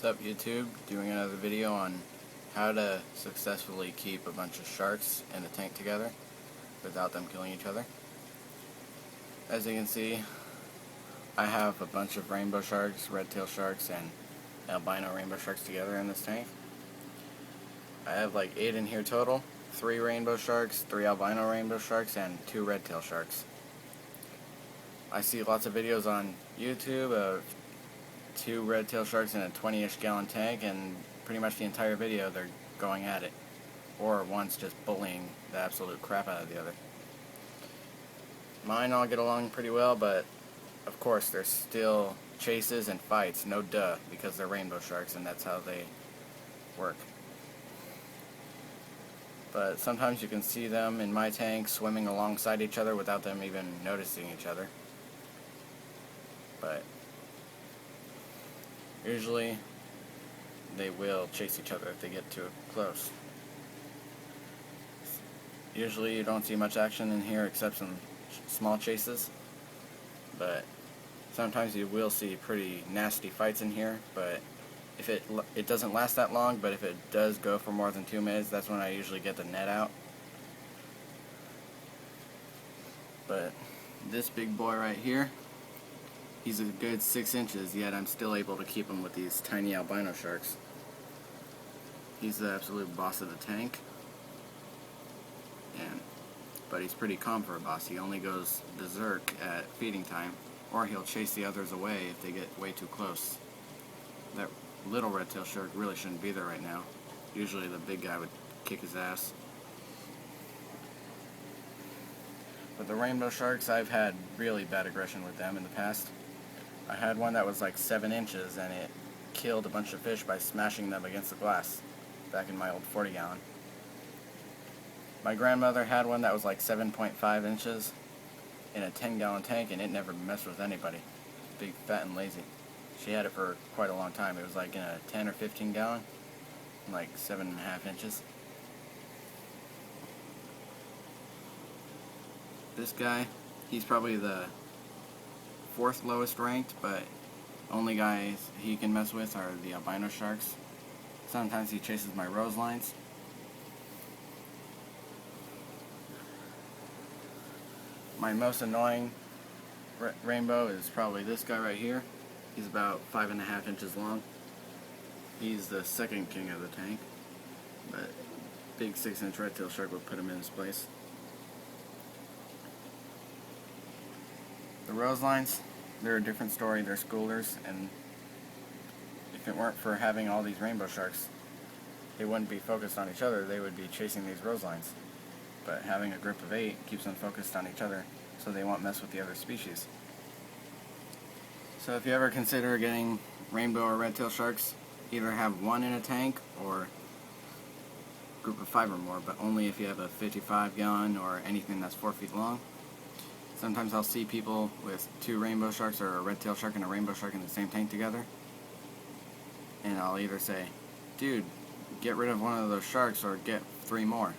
up, YouTube? Doing another video on how to successfully keep a bunch of sharks in a tank together without them killing each other. As you can see, I have a bunch of rainbow sharks, redtail sharks, and albino rainbow sharks together in this tank. I have like 8 in here total, 3 rainbow sharks, 3 albino rainbow sharks, and 2 redtail sharks. I see lots of videos on YouTube of 2 redtail sharks in a 20-ish gallon tank, and pretty much the entire video they're going at it, or one's just bullying the absolute crap out of the other. Mine all get along pretty well, but of course there's still chases and fights, no duh, because they're rainbow sharks and that's how they work. But sometimes you can see them in my tank swimming alongside each other without them even noticing each other. But usually they will chase each other if they get too close. Usually you don't see much action in here except some small chases, but sometimes you will see pretty nasty fights in here. But if it doesn't last that long, but if it does go for more than 2 minutes, that's when I usually get the net out. But this big boy right here, he's a good 6 inches, yet I'm still able to keep him with these tiny albino sharks. He's the absolute boss of the tank, but he's pretty calm for a boss. He only goes berserk at feeding time, or he'll chase the others away if they get way too close. That little redtail shark really shouldn't be there right now. Usually the big guy would kick his ass. But the rainbow sharks, I've had really bad aggression with them in the past. I had one that was like 7 inches and it killed a bunch of fish by smashing them against the glass back in my old 40 gallon. My grandmother had one that was like 7.5 inches in a 10 gallon tank, and it never messed with anybody. Big, fat, and lazy. She had it for quite a long time. It was like in a 10 or 15 gallon, like 7.5 inches. This guy, he's probably the 4th lowest ranked, but only guys he can mess with are the albino sharks. Sometimes he chases my rose lines. My most annoying rainbow is probably this guy right here. He's about 5.5 inches long. He's the 2nd king of the tank, but big 6-inch redtail shark would put him in his place. The rose lines, they're a different story. They're schoolers, and if it weren't for having all these rainbow sharks, they wouldn't be focused on each other. They would be chasing these rose lines. But having a group of 8 keeps them focused on each other, so they won't mess with the other species. So if you ever consider getting rainbow or redtail sharks, either have one in a tank or a group of 5 or more, but only if you have a 55 gallon or anything that's 4 feet long. Sometimes I'll see people with 2 rainbow sharks or a redtail shark and a rainbow shark in the same tank together, and I'll either say, dude, get rid of one of those sharks or get 3 more.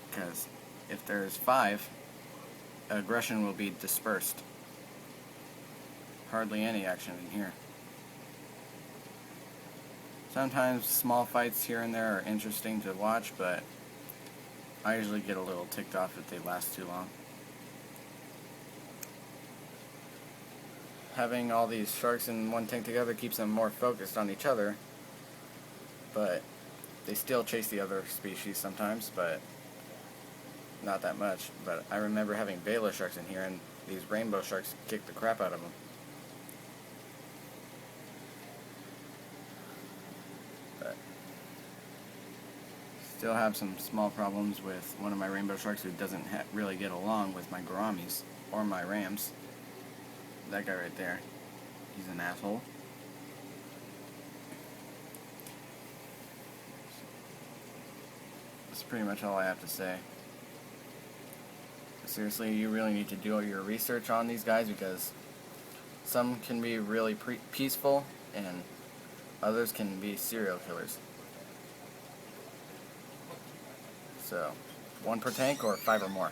Because if there's 5, aggression will be dispersed. Hardly any action in here. Sometimes small fights here and there are interesting to watch, but I usually get a little ticked off if they last too long. Having all these sharks in one tank together keeps them more focused on each other, but they still chase the other species sometimes, but not that much. But I remember having beta sharks in here, and these rainbow sharks kicked the crap out of them. But still have some small problems with one of my rainbow sharks who doesn't really get along with my gouramis or my rams. That guy right there, he's an asshole. That's pretty much all I have to say. Seriously, you really need to do your research on these guys, because some can be really peaceful and others can be serial killers. So, 1 per tank or 5 or more.